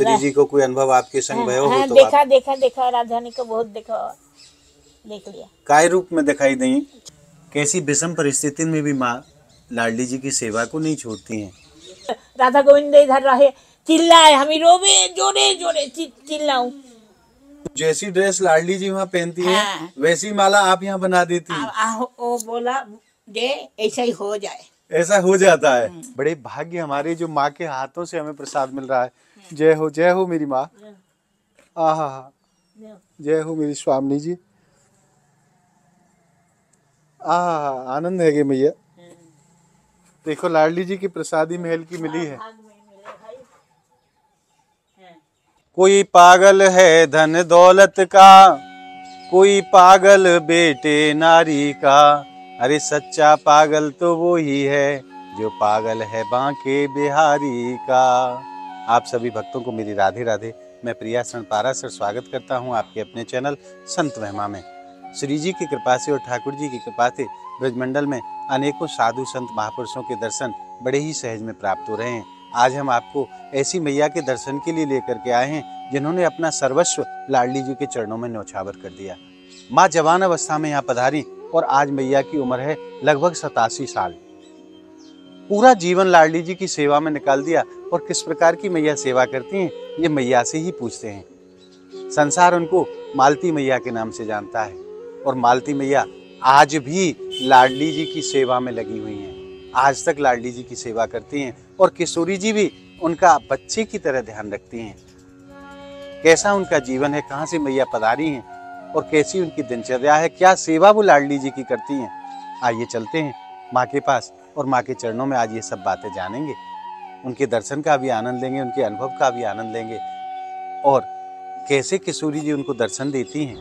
श्री जी को कोई अनुभव आपके संग भयो हो तो देखा देखा देखा राजधानी को बहुत देखा, देख लिया। काय रूप में दिखाई दी? कैसी विषम परिस्थिति में भी माँ लाडली जी की सेवा को नहीं छोड़ती हैं। राधा गोविंद इधर रहे, चिल्लाए, हम रोवे, जोरे जोरे चिल्लाऊं। जैसी ड्रेस लाडली जी वहाँ पहनती हैं, हाँ। वैसी माला आप यहाँ बना देती हैं। वो बोला दे ऐसा ही हो जाए, ऐसा हो जाता है। बड़े भाग्य हमारे जो माँ के हाथों से हमें प्रसाद मिल रहा है। जय हो मेरी माँ। आहा, जय हो मेरी स्वामिनी जी। आहा, आनंद है गे मैया। देखो लाडली जी की प्रसादी महल की मिली है। कोई पागल है धन दौलत का, कोई पागल बेटे नारी का। अरे सच्चा पागल तो वो ही है जो पागल है बांके बिहारी का। आप सभी भक्तों को मेरी राधे राधे। मैं प्रिया सणपारा सर स्वागत करता हूं आपके अपने चैनल संत महिमा में। श्री जी की कृपा से और ठाकुर जी की कृपा से ब्रजमंडल में अनेकों साधु संत महापुरुषों के दर्शन बड़े ही सहज में प्राप्त हो रहे हैं। आज हम आपको ऐसी मैया के दर्शन के लिए लेकर के आए हैं जिन्होंने अपना सर्वस्व लाडली जी के चरणों में न्यौछावर कर दिया। माँ जवान अवस्था में यहाँ पधारी और आज मैया की उम्र है लगभग 87 साल। पूरा जीवन लाडली जी की सेवा में निकाल दिया। और किस प्रकार की मैया सेवा करती हैं ये मैया से ही पूछते हैं। संसार उनको मालती मैया के नाम से जानता है और मालती मैया आज भी लाडली जी की सेवा में लगी हुई हैं। आज तक लाडली जी की सेवा करती हैं और किशोरी जी भी उनका बच्चे की तरह ध्यान रखती हैं। कैसा उनका जीवन है, कहाँ से मैया पधारी हैं और कैसी उनकी दिनचर्या है, क्या सेवा वो लाडली जी की करती हैं। आइए चलते हैं माँ के पास और माँ के चरणों में आज ये सब बातें जानेंगे। उनके दर्शन का भी आनंद लेंगे, उनके अनुभव का भी आनंद लेंगे और कैसे किशोरी जी उनको दर्शन देती हैं,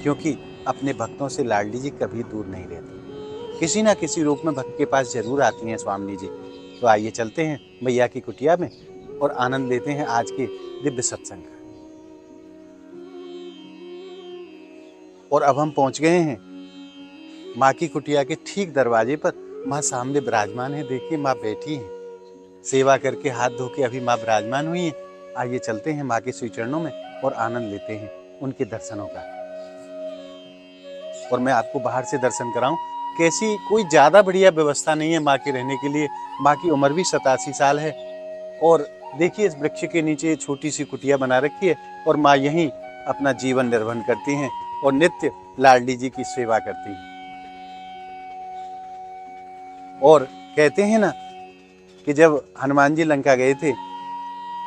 क्योंकि अपने भक्तों से लाडली जी कभी दूर नहीं रहती। किसी ना किसी रूप में भक्त के पास जरूर आती हैं स्वामी जी। तो आइए चलते हैं मैया की कुटिया में और आनंद लेते हैं आज के दिव्य सत्संग का। और अब हम पहुंच गए हैं माँ की कुटिया के ठीक दरवाजे पर। माँ सामने विराजमान है। देखिए माँ बैठी हैं, सेवा करके हाथ धो के अभी माँ विराजमान हुई हैं। आइए चलते हैं माँ के श्री चरणों में और आनंद लेते हैं उनके दर्शनों का। और मैं आपको बाहर से दर्शन कराऊं। कैसी कोई ज्यादा बढ़िया व्यवस्था नहीं है माँ के रहने के लिए। माँ की उम्र भी 87 साल है। और देखिए इस वृक्ष के नीचे छोटी सी कुटिया बना रखी है और माँ यहीं अपना जीवन निर्वहन करती हैं और नित्य लाडली जी की सेवा करती हैं। और कहते हैं ना कि जब हनुमान जी लंका गए थे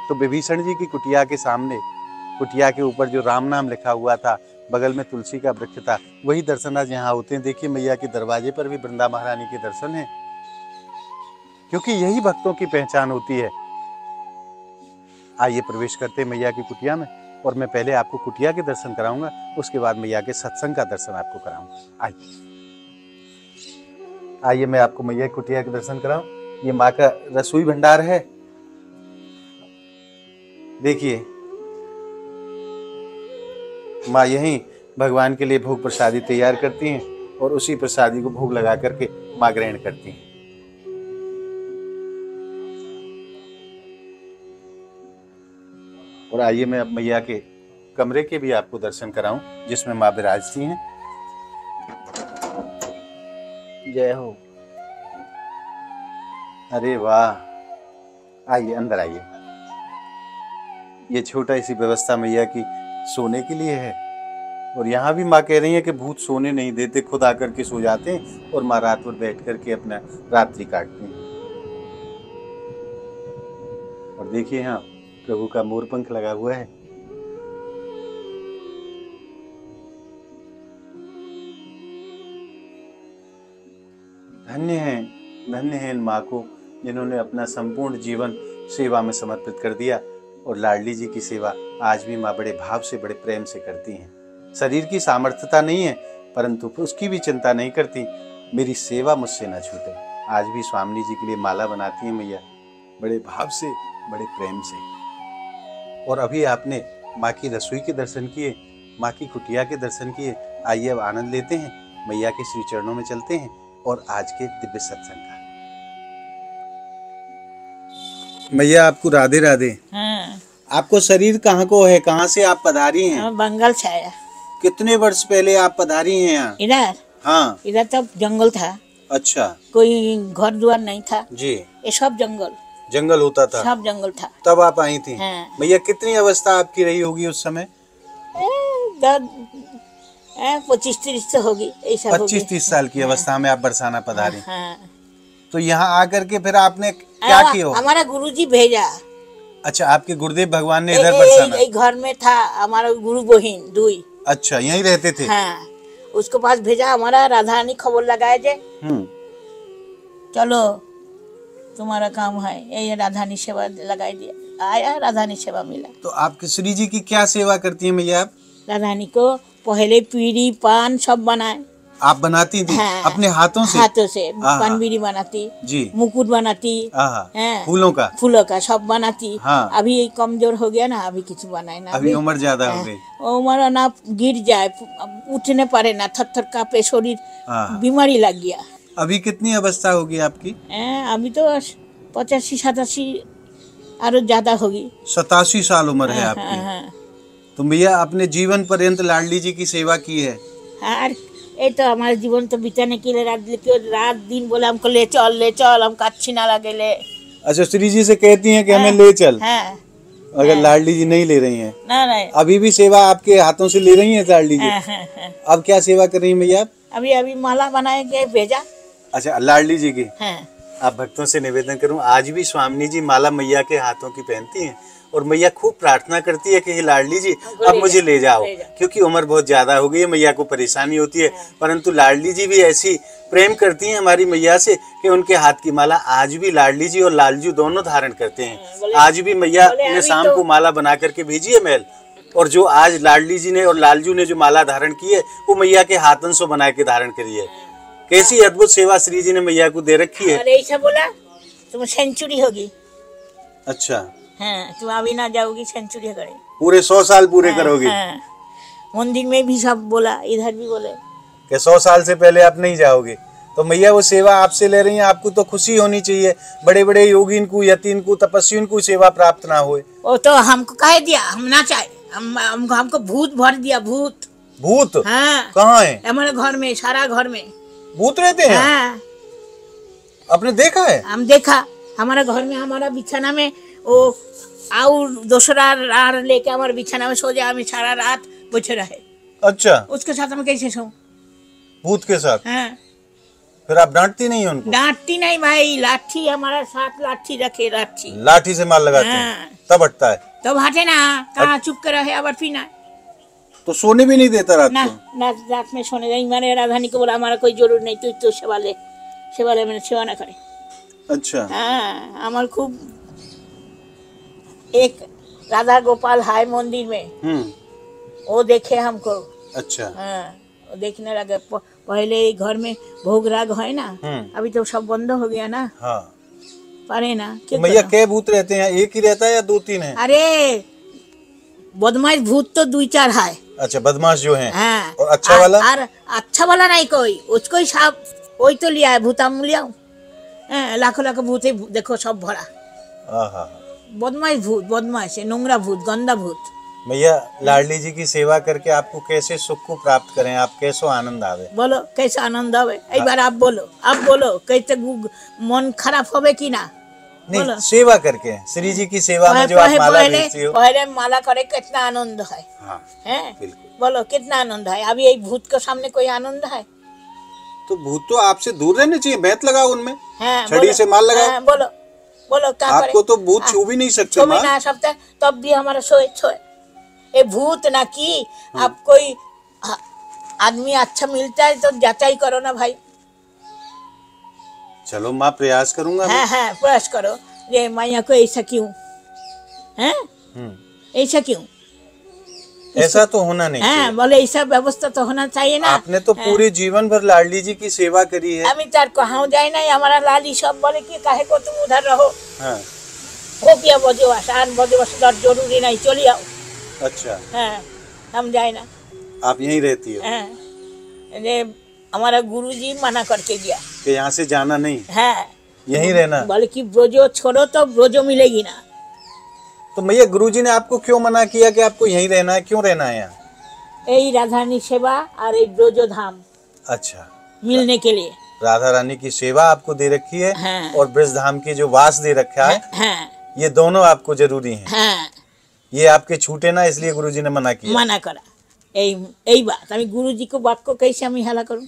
तो विभीषण जी की कुटिया के सामने, कुटिया के ऊपर जो राम नाम लिखा हुआ था, बगल में तुलसी का वृक्ष था, वही दर्शन आज यहाँ होते हैं। देखिए मैया के दरवाजे पर भी वृंदा महारानी के दर्शन हैं, क्योंकि यही भक्तों की पहचान होती है। आइए प्रवेश करते हैं मैया की कुटिया में और मैं पहले आपको कुटिया के दर्शन कराऊंगा, उसके बाद मैया के सत्संग का दर्शन आपको कराऊंगा। आइए मैं आपको मैया की कुटिया के दर्शन कराऊं। ये माँ का रसोई भंडार है। देखिए माँ यहीं भगवान के लिए भोग प्रसादी तैयार करती हैं और उसी प्रसादी को भोग लगा करके माँ ग्रहण करती हैं। और आइए मैं अब मैया के कमरे के भी आपको दर्शन कराऊं जिसमें माँ विराजती हैं। जय हो। अरे वाह, आइए अंदर आइए। ये छोटा सी व्यवस्था मैया की सोने के लिए है। और यहाँ भी माँ कह रही है कि भूत सोने नहीं देते, खुद आकर के सो जाते हैं और माँ रात भर बैठ करके अपना रात्रि काटती हैं। और देखिए यहाँ प्रभु का मोरपंख लगा हुआ है। धन्य है इन माँ को जिन्होंने अपना संपूर्ण जीवन सेवा में समर्पित कर दिया। और लाडली जी की सेवा आज भी माँ बड़े भाव से, बड़े प्रेम से करती हैं। शरीर की सामर्थ्यता नहीं है परंतु उसकी भी चिंता नहीं करती, मेरी सेवा मुझसे न छूटे। आज भी स्वामी जी के लिए माला बनाती हैं मैया, बड़े भाव से, बड़े प्रेम से। और अभी आपने माँ की रसोई के दर्शन किए, माँ की कुटिया के दर्शन किए। आइए अब आनंद लेते हैं, मैया के श्री चरणों में चलते हैं और आज के दिव्य सत्संग का। मैया आपको राधे राधे। हाँ। आपको शरीर कहाँ को है, कहाँ से आप पधारी हैं? हम बंगाल से आया। कितने वर्ष पहले आप पधारी हैं यहाँ? इधर हाँ। इधर तो जंगल था। अच्छा। कोई घर द्वार नहीं था जी। ये सब जंगल जंगल होता था, सब जंगल था। तब आप आई थी। हाँ। भैया कितनी अवस्था आपकी रही होगी उस समय? 25-30 तो होगी, ऐसा 25-30 साल की अवस्था में आप बरसाना पधारी। हाँ। तो यहाँ आकर के फिर आपने क्या किया? हमारा गुरुजी भेजा। अच्छा, आपके गुरुदेव भगवान ने इधर बरसाना? घर में था हमारा गुरु बहिन दुई। अच्छा, यहीं रहते थे? हाँ, उसके पास भेजा। हमारा राधा रानी खबर लगाए जे चलो तुम्हारा काम है, ये राधा रानी सेवा लगाई दिया। आया, राधा रानी सेवा मिला। तो आप श्री जी की क्या सेवा करती हैं भैया आप? राधा रानी को पहले पीढ़ी पान सब बनाए। आप बनाती थी? हाँ, अपने हाथों से? हाथों से पान बीड़ी बनाती जी, मुकुट बनाती, फूलों का सब बनाती। हाँ। अभी कमजोर हो गया ना, अभी कुछ बनाए ना, अभी उम्र ज्यादा हो गई। उम्र ना गिर जाए, उठने पड़े ना, थर थर कांपे शरीर, बीमारी लग गया। अभी कितनी अवस्था होगी आपकी? अभी तो 85-87 और ज्यादा होगी। 87 साल उम्र है आपकी। तो भैया अपने जीवन पर्यंत लाडली जी की सेवा की है? हाँ, ये तो हमारे जीवन तो बिताने के लिए रात दिन बोले हमको ले चल, हमको अच्छी ना लगे ले। अच्छा, श्री जी से कहती हैं कि हमें ले चल। हाँ, अगर लाडली जी नहीं ले रही हैं? नहीं। अभी भी सेवा आपके हाथों से ले रही हैं लाडली जी? अब क्या सेवा कर रही हैं भैया? अभी माला बनाए के भेजा। अच्छा, लाडली जी की। आप भक्तों से निवेदन करूं, आज भी स्वामी जी माला मैया के हाथों की पहनती हैं और मैया खूब प्रार्थना करती है कि लाडली जी अब मुझे ले जाओ, क्योंकि उम्र बहुत ज्यादा हो गई है, मैया को परेशानी होती है। परंतु लाडली जी भी ऐसी प्रेम करती हैं हमारी मैया से कि उनके हाथ की माला आज भी लाडली जी और लालजू दोनों धारण करते हैं। आज भी मैया ने शाम को माला बना करके भेजी है महल, और जो आज लाडली जी ने और लालजू ने जो माला धारण की है वो मैया के हाथन से बना के धारण करी है। कैसी अद्भुत सेवा श्री जी ने मैया को दे रखी है। अरे ऐसा बोला तुम सेंचुरी होगी। अच्छा, हाँ, तुम अभी ना जाओगी, सेंचुरी करे पूरे 100 साल पूरे करोगे। हाँ, मंदिर में भी सब बोला, इधर भी बोले कि 100 साल से पहले आप नहीं जाओगे। तो मैया वो सेवा आपसे ले रही हैं, आपको तो खुशी होनी चाहिए। बड़े बड़े योगीन को, यतीन को, तपस्वियों को सेवा प्राप्त ना हो। वो तो हमको कह दिया, हम ना चाहे, हमको भूत भर दिया। भूत? हाँ। कहाँ है? हमारे घर में, सारा घर में भूत रहते हैं। हाँ। आपने देखा है? हम देखा, हमारा घर में, हमारा बिछाना में वो और दूसरा रार लेके हमारे बिछाना में सो जाए, हमें सारा रात बैठे रहे। अच्छा, उसके साथ हम कैसे सो? भूत के साथ? हाँ। फिर आप डांटती नहीं उनको? डांटती नहीं भाई, लाठी हमारा साथ लाठी रखे, लाठी से मार लगाते हैं, तब हटता है। तब हटे ना, कहाँ चुप कर रहे, अब पीना। तो सोने भी नहीं देता रात को? ना, रात में सोने नहीं। मैंने राधानी को बोला हमारा कोई जरूर नहीं, तू सेवा ले मैंने सेवा ना करे। अच्छा। हाँ, हमारे खूब एक राधा गोपाल है मंदिर में, वो देखे हमको। अच्छा। हाँ, वो देखने लगे। पहले घर में भोग राग है ना, अभी तो सब बंद हो गया ना। हाँ। पारे ना। तो भैया क्या भूत रहते हैं? एक ही रहता है या 2-3 है? अरे बदमाश भूत तो 2-4 है। अच्छा, बदमाश जो है। हाँ। और अच्छा वाला? अच्छा वाला नहीं कोई, उसको ही साफ वही तो लिया है, भूता लिया। लाखों भूत है, देखो सब भरा। बदमाश भूत, बदमाश, नोंगरा भूत, गंदा भूत। भैया लाडली जी की सेवा करके आपको कैसे सुख को प्राप्त करें, आप कैसे आनंद आवे? बोलो कैसे आनंद आवे, एक बार आप बोलो कैसे मन खराब होवे की ना? नहीं, सेवा करके श्री जी की सेवा में जो आप माला भेजती हो। पहले माला करे कितना आनंद है। हाँ, है? बोलो कितना आनंद है। अभी यही भूत के सामने कोई आनंद है? तो भूत तो आपसे दूर रहने चाहिए, बैत लगाओ उनमें। हाँ, छड़ी से माल लगाओ। बोलो क्या करे? आपको तो भूत छू भी नहीं सकते। छू भी ना सकते, तब भी हमारा सोए। ये भूत ना की आप कोई आदमी अच्छा मिलता है तो जांचाई करो ना भाई। चलो माँ, प्रयास करूंगा। हाँ, प्रयास करो। ये मैया को ऐसा क्यों है? ऐसा क्यों? ऐसा तो होना नहीं। हाँ, बोले ऐसा व्यवस्था तो होना चाहिए ना। आपने तो पूरे जीवन भर लाडली जी की सेवा करी है। अभी तार कहाँ जाए ना, हमारा लाली सब बोले कि काहे को तुम उधर रहो। हाँ। हो गया बजे जरूरी नहीं, चली आओ। अच्छा। हाँ, हम जाए ना। आप यहीं रहती हो? हाँ। हमारा गुरुजी मना करके गया कि यहाँ से जाना नहीं। हाँ, यहीं रहना। बल्कि ब्रोजो छोड़ो तो ब्रोजो मिलेगी ना। तो मैया गुरुजी ने आपको क्यों मना किया कि आपको यहीं रहना है, क्यों रहना है यहाँ? यही राधा रानी सेवा और एक ब्रज धाम अच्छा, मिलने के लिए। राधा रानी की सेवा आपको दे रखी है। हाँ। और ब्रज धाम की जो वास दे रखा है। हाँ। ये दोनों आपको जरूरी हैं। हाँ। ये आपके छूटे ना, इसलिए गुरुजी ने मना किया। मना करा यही बात। আমি गुरुजी को बात को कैसे আমি হেলা करूं?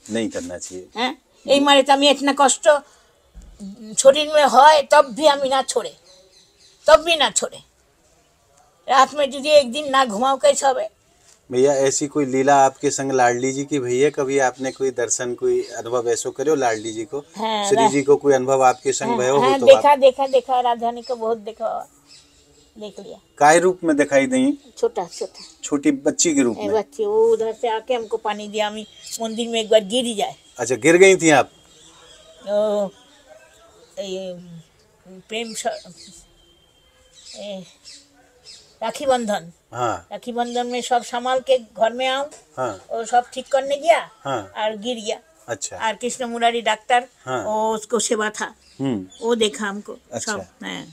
नहीं करना चाहिए। হ্যাঁ, এই मारे तो আমি इतना कष्ट शरीर में है तब भी আমি ना छोड़े, तब भी ना छोड़े। रात में यदि एक दिन ना घुमाओ कैसे হবে? भैया ऐसी कोई लीला आपके संग लाडली जी की भैया, कभी आपने कोई दर्शन कोई अनुभव ऐसो करो लाडली जी को? हाँ, श्री जी को कोई अनुभव आपके संग भयो हो? हाँ, तो देखा देखा देखा राधानी को बहुत देखा, देख लिया। काय रूप में दिखाई दी? छोटा छोटा छोटी बच्ची के रूप में। बच्ची वो उधर से आके हमको पानी दिया, हम मंदिर में एक बार गिर जाए। अच्छा, गिर गई थी आप? प्रेम राखी बंधन। हाँ। राखी बंधन में सब संभाल के घर में आऊँ। हाँ। और सब ठीक करने गया। हाँ। और गिर गया। अच्छा। और कृष्ण मुरारी डॉक्टर। हाँ। वो उसको सेवा था। वो देखा हमको। अच्छा। सब है।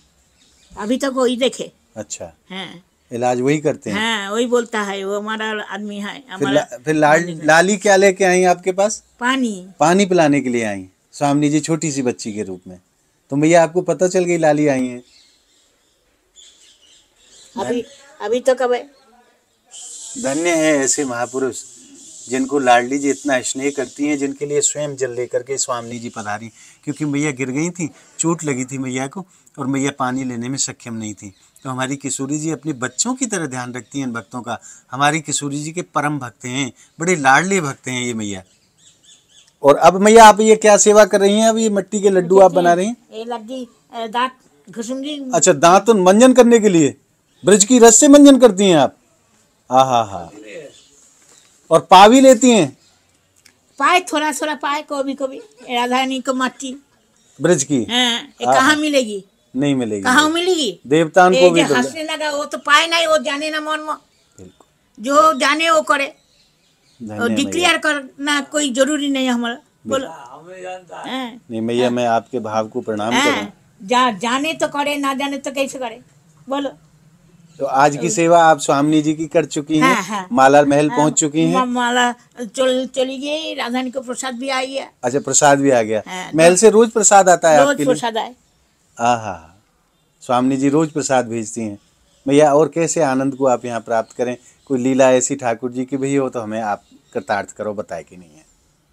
अभी तक वही देखे। अच्छा। हाँ। इलाज वही करते हैं? हाँ, वही बोलता है, वो हमारा आदमी है। फिर लाली क्या लेके आई आपके पास? पानी पिलाने के लिए आई स्वामी जी, छोटी सी बच्ची के रूप में। तो भैया आपको पता चल गई लाली आई है? अभी तो कब है? धन्य है ऐसे महापुरुष जिनको लाडली जी इतना स्नेह करती हैं, जिनके लिए स्वयं जल लेकर के स्वामी जी पधारी। क्योंकि मैया गिर गई थी, चोट लगी थी मैया को, और मैया पानी लेने में सक्षम नहीं थी। तो हमारी किशोरी जी अपने बच्चों की तरह ध्यान रखती हैं इन भक्तों का। हमारी किशोरी जी के परम भक्त हैं, बड़े लाडले भक्त हैं ये मैया। और अब मैया आप ये क्या सेवा कर रही हैं? अब ये मिट्टी के लड्डू आप बना रही हैं? ये लड्डी दांत घुसूंगी। अच्छा, दांत मंजन करने के लिए ब्रज की रस से मंजन करती हैं आप? हाँ। और पा भी लेती हैं? पाए थोड़ा थोड़ा पाए, कभी कभी राधा रानी को मट्टी ब्रज की। हाँ, कहाँ मिलेगी? नहीं मिलेगी। कहाँ मिलेगी? देवतान को भी हंसने लगा, वो तो पाए नहीं, वो जाने ना मन में, जो जाने वो करे। डिक्लेयर करना कोई जरूरी नहीं है हमारा। बोलो। नहीं मैया, मैं आपके भाव को प्रणाम करूं। जाने तो करे, ना जाने तो कैसे करे? बोलो। तो आज की सेवा आप स्वामी जी की कर चुकी हैं। हाँ। माला महल पहुंच चुकी हैं। माला चली गई, राधानी को प्रसाद भी आ गया। अच्छा, प्रसाद भी आ गया। महल से रोज प्रसाद आता है? रोज प्रसाद आए। हाँ, स्वामी जी रोज प्रसाद भेजती हैं। भैया और कैसे आनंद को आप यहाँ प्राप्त करें? कोई लीला ऐसी ठाकुर जी की भी हो तो हमें आप कृतार्थ करो, बताए कि नहीं है?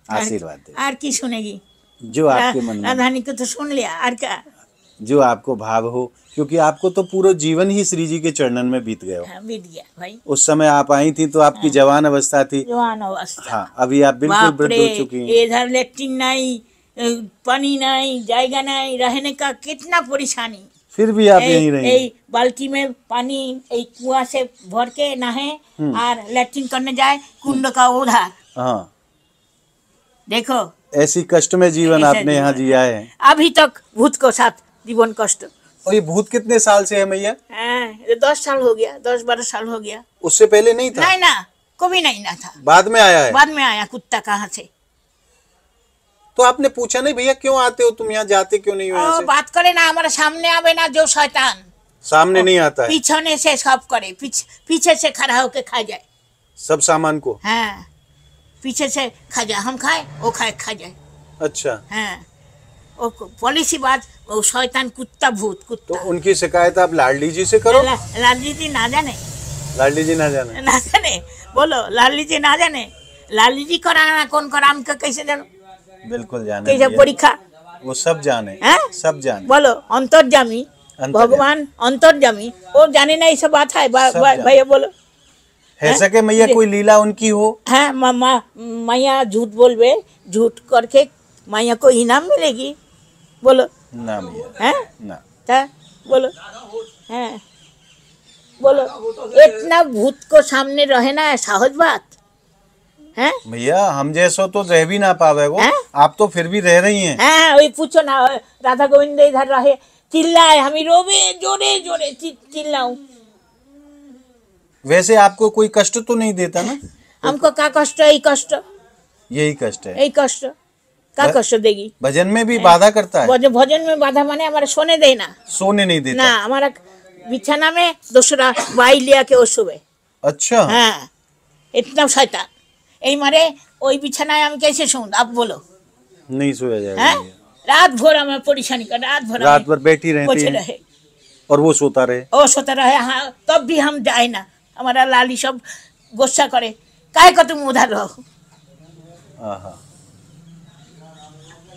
आशीर्वाद दे। और की सुनेगी? जो आपके मन में। राधानी को तो सुन लिया, और क्या? जो आपको भाव हो, क्योंकि आपको तो पूरा जीवन ही श्री जी के चरणन में बीत गए हो। हाँ, बीत गया भाई। उस समय आप आई थी तो आपकी जवान अवस्था थी। जवान अवस्था। हाँ, अभी आप बिल्कुल वृद्ध हो चुकी हैं। इधर लेट्रिन नहीं, पानी नहीं, जगह नहीं, रहने का कितना परेशानी। फिर भी आप यहीं रही। बाल्टी में पानी एक कुआं से भर के नहाए और लेट्रिन करने जाए, कुंड का उधार। हाँ, देखो ऐसी कष्ट में जीवन आपने यहाँ जिया है। अभी तक भूत को साथ जीवन कष्ट। और ये भूत कितने साल से है मैया? 10 साल हो गया, 10-12 साल हो गया। उससे पहले नहीं था? नहीं ना, कभी नहीं ना था। बाद में आया है? बाद में आया। कुत्ता कहाँ से? तो आपने पूछा नहीं भैया क्यों आते हो तुम यहाँ, जाते क्यों नहीं हो? बात करे ना, हमारे सामने आवे ना, जो शैतान सामने नहीं आता है, पीछे से सब करे, पीछे से खड़ा होके खा जाए सब सामान को। हाँ, पीछे से खा जाए, हम खाए वो खाए, खा जाए। अच्छा। हाँ, पॉलिसी बात, वो शैतान कुत्ता भूत कुत्ता। तो उनकी शिकायत आप लाडली जी से करो। लाडली जी ना जाने। लाडली जी ना जाने बोलो। लाडली जी ना जाने, लाडली जी कराना कौन करा, हमको कैसे जानो? बिल्कुल जाने। कैसे परीक्षा? वो सब जाने। सब जाने। बोलो। अंतर्जामी भगवान, अंतर्जामी, वो जाने ना, ये सब बात है भैया। बोलो। है सके मैया कोई लीला उनकी हो? है मैया झूठ बोलबे, झूठ करके मैया को इनाम मिलेगी। बोलो ना मैया। है ना? बोलो। है बोलो। इतना भूत को सामने रहे ना, सहज बात है भैया। हम जैसो तो रह भी ना पावे वो, आप तो फिर भी रह रही हैं। वही पूछो ना, राधा गोविंद इधर रहे, चिल्लाए, हम रोवे, जोरे जोरे चिल्लाऊं। वैसे आपको कोई कष्ट तो नहीं देता ना? हमको क्या कष्ट है? यही कष्ट है। यही कष्ट क्या कष्ट देगी? भजन में भी बाधा करता है। भजन में बाधा माने हमारे सोने देना, सोने नहीं देता ना, हमारा बिछाना में दूसरा बाई लिया के वो सुबह। अच्छा हाँ, इतना शैतान यही मारे वही बिछाना है, हम कैसे सोऊं आप बोलो? नहीं सोया जाएगा। रात भर हमें परेशानी कर, रात भर बैठी रहती है और वो सोता रहे। हाँ, तब भी हम जाए ना, हमारा लाली सब गुस्सा करे, काहे को तुम उधर रहो।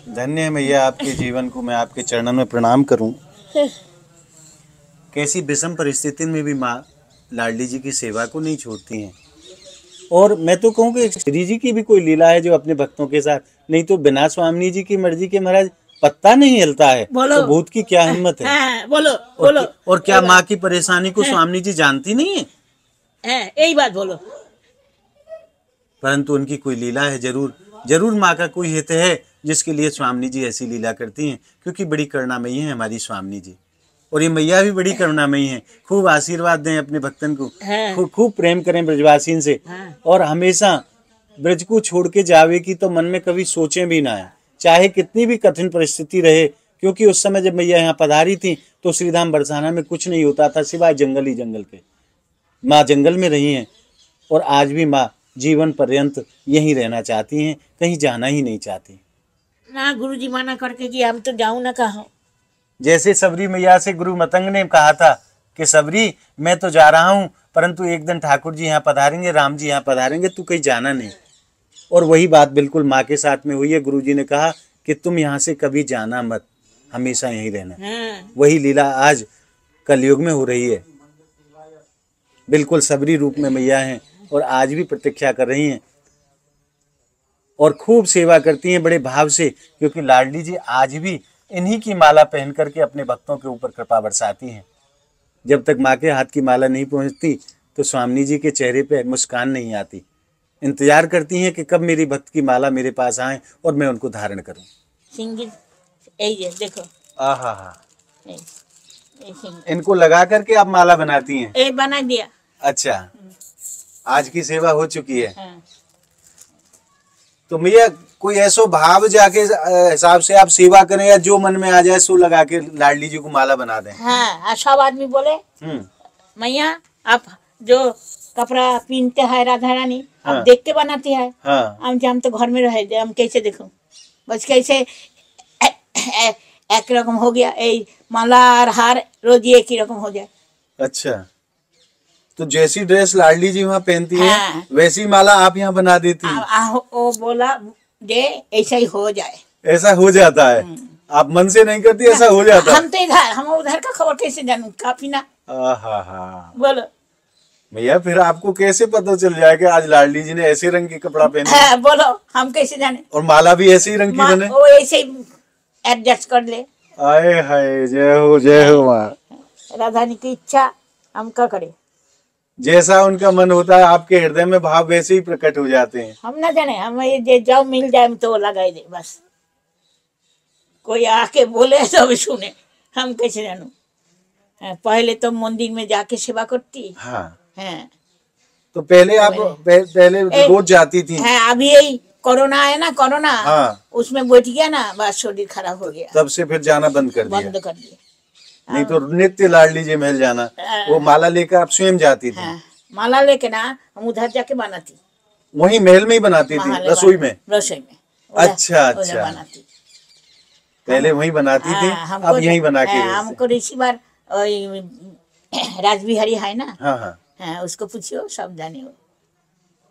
धन्य है मैया आपके जीवन को, मैं आपके चरणों में प्रणाम करूं। कैसी विषम परिस्थिति में भी माँ लाडली जी की सेवा को नहीं छोड़ती हैं। और मैं तो कहूँ कि श्री जी की भी कोई लीला है जो अपने भक्तों के साथ, नहीं तो बिना स्वामी जी की मर्जी के महाराज पत्ता नहीं हिलता है। तो भूत की क्या हिम्मत है। बोलो और क्या माँ की परेशानी को स्वामी जी जानती नहीं है? यही बात बोलो। परंतु उनकी कोई लीला है, जरूर माँ का कोई हित है जिसके लिए स्वामी जी ऐसी लीला करती हैं, क्योंकि बड़ी करुणामयी है हमारी स्वामी जी। और ये मैया भी बड़ी करुणामयी है। खूब आशीर्वाद दें अपने भक्तन को, खूब प्रेम करें ब्रजवासीन से, और हमेशा ब्रज को छोड़ के जावे की तो मन में कभी सोचें भी ना है, चाहे कितनी भी कठिन परिस्थिति रहे। क्योंकि उस समय जब मैया यहाँ पधारी थी तो श्रीधाम बरसाना में कुछ नहीं होता था सिवाय जंगल ही जंगल के। माँ जंगल में रही हैं और आज भी माँ जीवन पर्यंत यहीं रहना चाहती हैं, कहीं जाना ही नहीं चाहती। ना गुरुजी माना करके कि हम तो जाऊं ना कहाँ। जैसे सबरी मैया से गुरु मतंग ने कहा था कि सबरी मैं तो जा रहा हूँ, परंतु एक दिन ठाकुर जी यहाँ पधारेंगे, राम जी यहाँ पधारेंगे, तू कहीं जाना नहीं। और वही बात बिल्कुल माँ के साथ में हुई है। गुरु जी ने कहा कि तुम यहाँ से कभी जाना मत, हमेशा यहीं रहना। वही लीला आज कलयुग में हो रही है। बिल्कुल सबरी रूप में मैया हैं और आज भी प्रतीक्षा कर रही हैं और खूब सेवा करती हैं बड़े भाव से, क्योंकि लाडली जी आज भी इन्हीं की माला पहन करके अपने भक्तों के ऊपर कृपा बरसाती हैं। जब तक माँ के हाथ की माला नहीं पहुँचती तो स्वामी जी के चेहरे पे मुस्कान नहीं आती। इंतजार करती हैं कि कब मेरी भक्त की माला मेरे पास आए और मैं उनको धारण करूं। देखो इनको लगा करके आप माला बनाती हैं? बना दिया। अच्छा, आज की सेवा हो चुकी है। तो भैया कोई ऐसा भाव जाके हिसाब से आप सेवा करें या जो मन में आ जाए सो लगा के लाडली जी को माला बना दें। हाँ, सब आदमी बोले मैया आप जो कपड़ा पहनते हैं राधा रानी, आप देख के बनाती है। हम तो घर में रहे, हम कैसे देखूं? बस कैसे एक रकम हो गया, माला और हार रोज एक ही रकम हो जाए। अच्छा, तो जैसी ड्रेस लाडली जी वहाँ पहनती है वैसी माला आप यहाँ बना देती हैं? वो बोला दे ऐसा ही हो जाए। ऐसा हो जाता है? आप मन से नहीं करती, ऐसा हो जाता है? हम तो इधर, हम उधर का खबर कैसे जानूं? काफी ना। बोलो भैया, फिर आपको कैसे पता चल जाए कि आज लाडली जी ने ऐसे रंग की कपड़ा पहना? बोलो हम कैसे जाने? और माला भी ऐसे ही रंग की बने? वो ऐसे ही एडजस्ट कर ले। आए हाय, जय हो माँ। राधानी की इच्छा, हम क्या करें? जैसा उनका मन होता है आपके हृदय में भाव वैसे ही प्रकट हो जाते हैं। हम ना जाने, हम ये जाओ मिल जाए तो वो लगाई दे बस। कोई आके बोले तो भी सुने, हम कैसे जानू? पहले तो मंदिर में जाके सेवा करती। तो पहले आप पहले रोज जाती थी? अभी यही कोरोना है ना, कोरोना उसमें बैठ गया ना, बस शरीर खराब हो गया, तब से फिर जाना बंद कर दिया। नहीं तो नित्य लाडली जी महल जाना। वो माला लेकर आप स्वयं जाती थी? माला लेके ना हम उधर जाके बनाती, वही महल में ही बनाती थी? रसोई में? अच्छा, बनाती। पहले वही बनाती थी, अब यही बना के? हमको इसी बार राजबिहारी है ना, उसको पूछियो, सब जाने हो।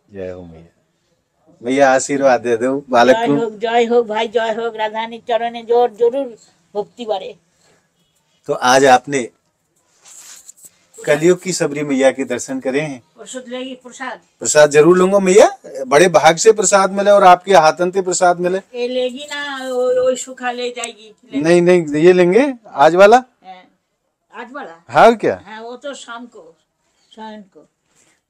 जय हो मैया। भैया आशीर्वाद दे दो बालक को। जय हो भाई, जय हो। राधानी चरण जरूर भक्ति बारे। तो आज आपने कलयुग की सबरी मैया के दर्शन करे हैं। प्रसाद जरूर लूंगा मैया, बड़े भाग से प्रसाद मिले और आपके हाथन से प्रसाद मिले। लेगी ना, वो सुखा ले जाएगी। नहीं, ये लेंगे आज वाला। हाँ क्या? वो तो शाम को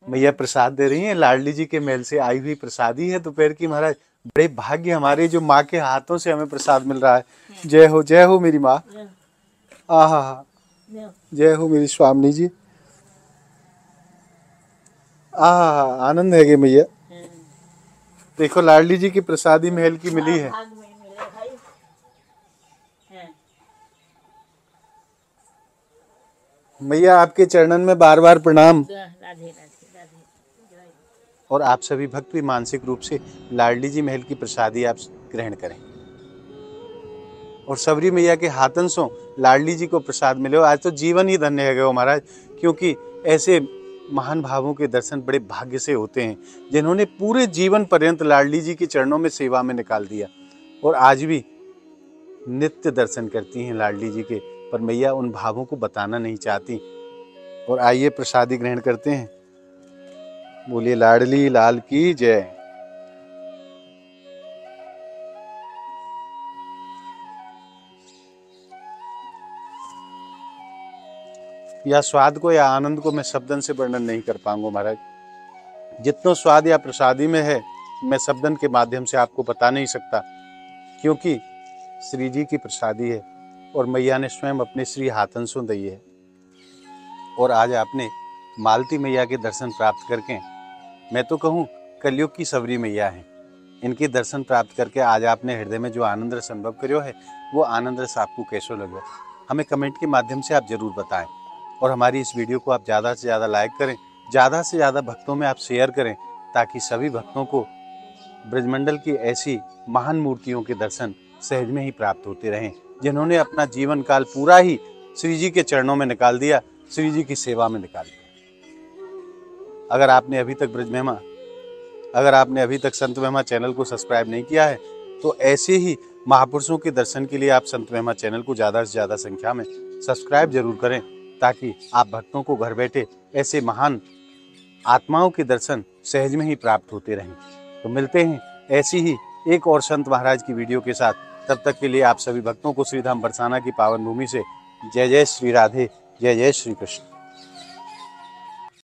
मैया प्रसाद दे रही हैं। लाडली जी के महल से आई हुई प्रसादी है दोपहर की। महाराज बड़े भाग्य हमारे जो माँ के हाथों से हमें प्रसाद मिल रहा है। जय हो मेरी माँ। जय हो मेरी स्वामी जी। आनंद है गे मैया। देखो लाडली जी की प्रसादी महल की मिली है। मैया आपके चरणन में बार बार प्रणाम। राधे राधे राधे। और आप सभी भक्त भी मानसिक रूप से लाडली जी महल की प्रसादी आप ग्रहण करें और सबरी मैया के हाथन से लाडली जी को प्रसाद मिले। आज तो जीवन ही धन्य है गयो महाराज, क्योंकि ऐसे महान भावों के दर्शन बड़े भाग्य से होते हैं जिन्होंने पूरे जीवन पर्यंत लाडली जी के चरणों में सेवा में निकाल दिया और आज भी नित्य दर्शन करती हैं लाडली जी के। पर मैया उन भावों को बताना नहीं चाहती। और आइए प्रसादी ग्रहण करते हैं। बोलिए लाडली लाल की जय। या स्वाद को या आनंद को मैं शब्दन से वर्णन नहीं कर पाऊंगा महाराज। जितना स्वाद या प्रसादी में है मैं शब्दन के माध्यम से आपको बता नहीं सकता, क्योंकि श्री जी की प्रसादी है और मैया ने स्वयं अपने श्री हाथन से दी है। और आज आपने मालती मैया के दर्शन प्राप्त करके, मैं तो कहूँ कलयुग की सबरी मैया हैं, इनके दर्शन प्राप्त करके आज आपने हृदय में जो आनंद रस अनुभव करो है वो आनंद रस आपको कैसो लगे हमें कमेंट के माध्यम से आप जरूर बताएं। और हमारी इस वीडियो को आप ज़्यादा से ज़्यादा लाइक करें, ज़्यादा से ज़्यादा भक्तों में आप शेयर करें, ताकि सभी भक्तों को ब्रजमंडल की ऐसी महान मूर्तियों के दर्शन सहज में ही प्राप्त होते रहें, जिन्होंने अपना जीवन काल पूरा ही श्री जी के चरणों में निकाल दिया, श्री जी की सेवा में निकाल दिया। अगर आपने अभी तक संत महिमा चैनल को सब्सक्राइब नहीं किया है तो ऐसे ही महापुरुषों के दर्शन के लिए आप संत महिमा चैनल को ज़्यादा से ज़्यादा संख्या में सब्सक्राइब जरूर करें, ताकि आप भक्तों को घर बैठे ऐसे महान आत्माओं के दर्शन सहज में ही प्राप्त होते रहें। तो मिलते हैं ऐसी ही एक और संत महाराज की वीडियो के साथ। तब तक के लिए आप सभी भक्तों को श्रीधाम बरसाना की पावन भूमि से जय जय श्री राधे, जय जय श्री कृष्ण।